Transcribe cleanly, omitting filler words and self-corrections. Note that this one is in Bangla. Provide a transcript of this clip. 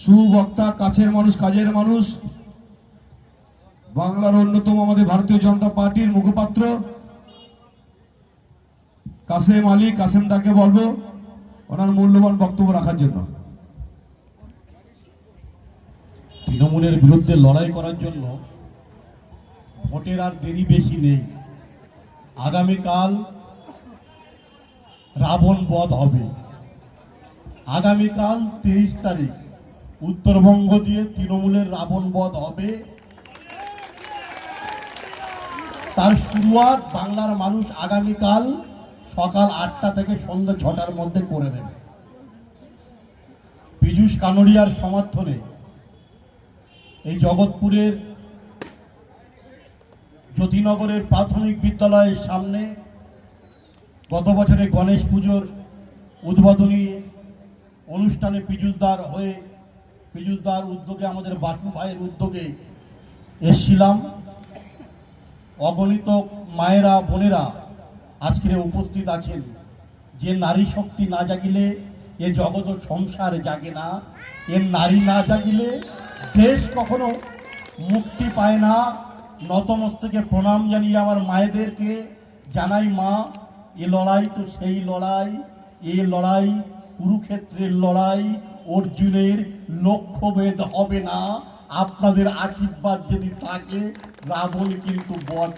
সুবক্তা, কাছের মানুষ, কাজের মানুষ, বাংলার অন্যতম আমাদের ভারতীয় জনতা পার্টির মুখপাত্র কাসেম আলী, কাসেম দাকে বলবো ওনার মূল্যবান বক্তব্য রাখার জন্য। তৃণমূলের বিরুদ্ধে লড়াই করার জন্য ভোটের আর দেরি বেশি নেই। আগামীকাল রাবণ বধ হবে। আগামীকাল 23 তারিখ উত্তরবঙ্গ দিয়ে তৃণমূলের রাবণ বধ হবে। তার শুরুয়াত বাংলার মানুষ আগামীকাল সকাল 8টা থেকে সন্ধ্যা 6টার মধ্যে করে দেবে। পীযূষ কানোরিয়ার সমর্থনে এই জগৎপুরের জ্যোতিনগরের প্রাথমিক বিদ্যালয়ের সামনে গত বছরে গণেশ পুজোর উদ্বোধনী অনুষ্ঠানে পীযূষদার উদ্যোগে, আমাদের বাসু ভাইয়ের উদ্যোগে এসেছিলাম। অগণিত মায়েরা, বোনেরা আজকে উপস্থিত আছেন। যে নারী শক্তি না জাগিলে এ জগৎ ও সংসার জাগে না, এর নারী না জাগিলে দেশ কখনো মুক্তি পায় না। নতমস্তকে প্রণাম জানিয়ে আমার মায়েদেরকে জানাই, মা, এ লড়াই তো সেই লড়াই, এ লড়াই কুরুক্ষেত্রের লড়াই, অর্জুনের লক্ষ্যভেদ হবে না। আপনাদের আশীর্বাদ যদি থাকে রাবণ কিন্তু বধ